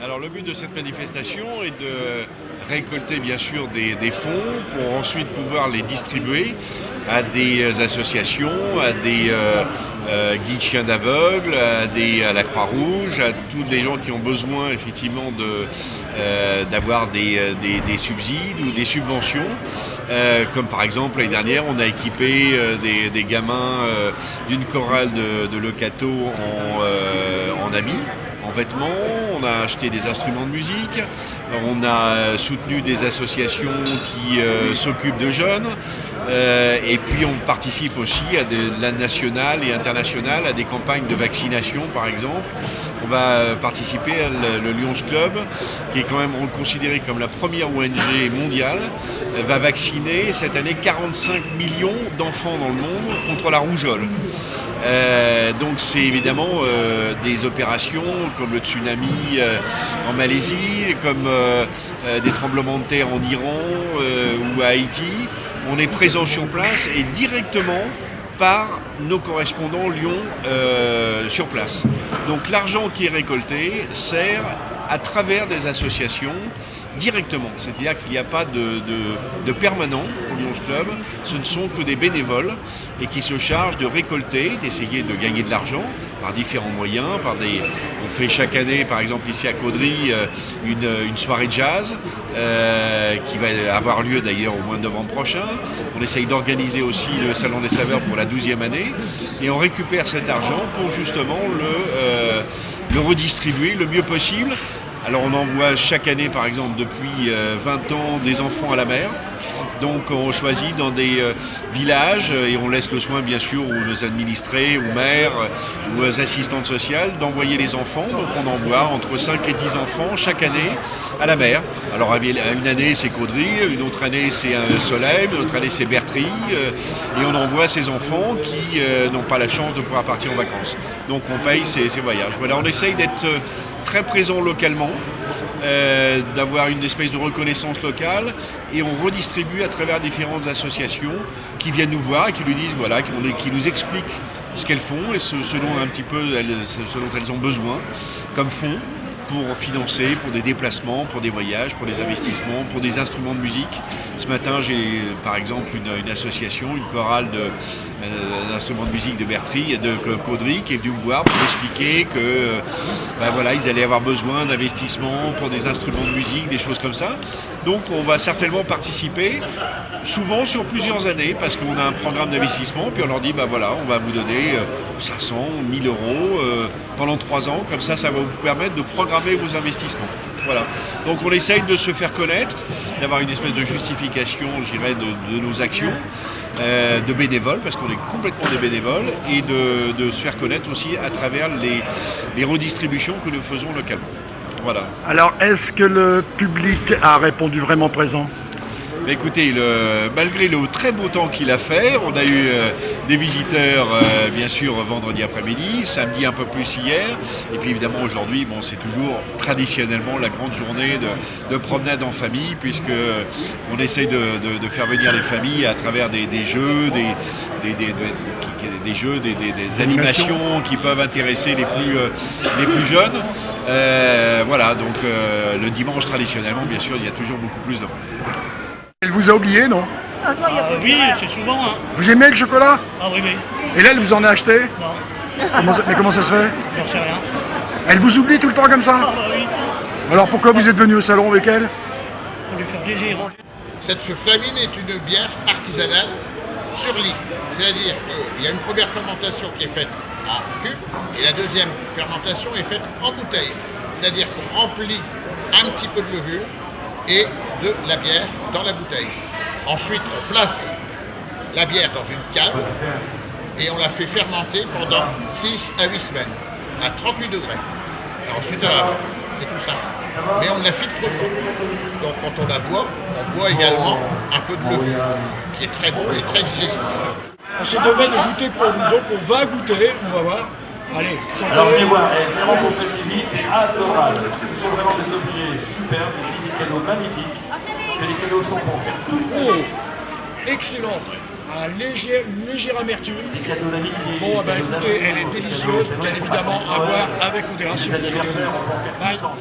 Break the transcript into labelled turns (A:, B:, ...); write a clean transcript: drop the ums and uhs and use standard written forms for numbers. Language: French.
A: Alors le but de cette manifestation est de récolter bien sûr des fonds pour ensuite pouvoir les distribuer à des associations, à des guides chiens d'aveugles, à la Croix-Rouge, à tous les gens qui ont besoin effectivement d'avoir des subsides ou des subventions. Comme par exemple l'année dernière on a équipé des gamins d'une chorale de Lecato en habits, en vêtements, on a acheté des instruments de musique, on a soutenu des associations qui s'occupent de jeunes, et puis on participe aussi à la nationale et internationale, à des campagnes de vaccination par exemple. On va participer à le Lions Club, qui est quand même considéré comme la première ONG mondiale, va vacciner cette année 45 millions d'enfants dans le monde contre la rougeole. Donc c'est évidemment des opérations comme le tsunami en Malaisie, comme des tremblements de terre en Iran ou à Haïti. On est présent sur place et directement par nos correspondants Lyon sur place. Donc l'argent qui est récolté sert à travers des associations directement, c'est-à-dire qu'il n'y a pas de permanent au Lions Club, ce ne sont que des bénévoles et qui se chargent de récolter, d'essayer de gagner de l'argent par différents moyens. On fait chaque année, par exemple ici à Caudry, une soirée jazz qui va avoir lieu d'ailleurs au mois de novembre prochain. On essaye d'organiser aussi le Salon des Saveurs pour la 12e année et on récupère cet argent pour justement le redistribuer le mieux possible. Alors on envoie chaque année par exemple depuis 20 ans des enfants à la mer. Donc on choisit dans des villages et on laisse le soin bien sûr aux administrés, aux maires, aux assistantes sociales d'envoyer les enfants. Donc on envoie entre 5 et 10 enfants chaque année à la mer. Alors une année c'est Caudry, une autre année c'est Solesmes, une autre année c'est Bertry. Et on envoie ces enfants qui n'ont pas la chance de pouvoir partir en vacances. Donc on paye ces voyages. Voilà, on essaye d'être très présent localement, d'avoir une espèce de reconnaissance locale et on redistribue à travers différentes associations qui viennent nous voir et qui nous disent voilà, qui nous expliquent ce qu'elles font et ce dont un petit peu ce dont elles ont besoin comme fonds pour financer, pour des déplacements, pour des voyages, pour des investissements, pour des instruments de musique. Ce matin, j'ai par exemple une association, une chorale d'instruments de musique de Bertry et de Caudry qui est venue me voir pour m'expliquer que voilà, ils allaient avoir besoin d'investissements pour des instruments de musique, des choses comme ça. Donc on va certainement participer, souvent sur plusieurs années, parce qu'on a un programme d'investissement, puis on leur dit voilà, on va vous donner 500, 1000 euros pendant 3 ans, comme ça va vous permettre de programmer vos investissements. Voilà. Donc on essaye de se faire connaître, d'avoir une espèce de justification, je dirais, de nos actions, de bénévoles, parce qu'on est complètement des bénévoles, et de se faire connaître aussi à travers les redistributions que nous faisons localement. Voilà.
B: Alors, est-ce que le public a répondu vraiment présent ?
A: Mais écoutez, malgré le très beau temps qu'il a fait, on a eu des visiteurs bien sûr vendredi après-midi, samedi un peu plus hier, et puis évidemment aujourd'hui, c'est toujours traditionnellement la grande journée de promenade en famille, puisque on essaye de faire venir les familles à travers des jeux, des animations qui peuvent intéresser les plus jeunes. Voilà, donc le dimanche traditionnellement, bien sûr, il y a toujours beaucoup plus de monde.
B: Elle vous a oublié, non?
C: Oui, c'est souvent. Hein.
B: Vous aimez le chocolat?
C: Ah oui, oui.
B: Et là, elle vous en a acheté?
C: Non.
B: Mais comment ça se fait?
C: J'en sais rien.
B: Elle vous oublie tout le temps comme ça?
C: Ah bah oui.
B: Alors pourquoi vous êtes venu au salon avec elle?
C: Pour lui faire plaisir.
D: Cette flamine est une bière artisanale sur lit. C'est-à-dire qu'il y a une première fermentation qui est faite en cuve et la deuxième fermentation est faite en bouteille. C'est-à-dire qu'on remplit un petit peu de levure et de la bière dans la bouteille. Ensuite, on place la bière dans une cave et on la fait fermenter pendant 6 à 8 semaines à 38 degrés. Et ensuite, on la boit. C'est tout simple. Mais on ne la filtre pas. Donc quand on la boit, on boit également un peu de levure, qui est très bon et très digestif.
B: On se devait de goûter pour vous, donc on va goûter, on va voir. Allez,
E: alors venez voir, vraiment pour Cassini, c'est adorable. Ce sont vraiment des objets superbes, ici des cadeaux magnifiques. Que les cadeaux sont pour faire tout.
B: Oh, excellent. Une légère amertume.
E: Les cadeaux d'amitié.
B: Bon, écoutez, elle est délicieuse, bien évidemment, à boire avec modération.
E: Les anniversaires, on peut faire tout le temps.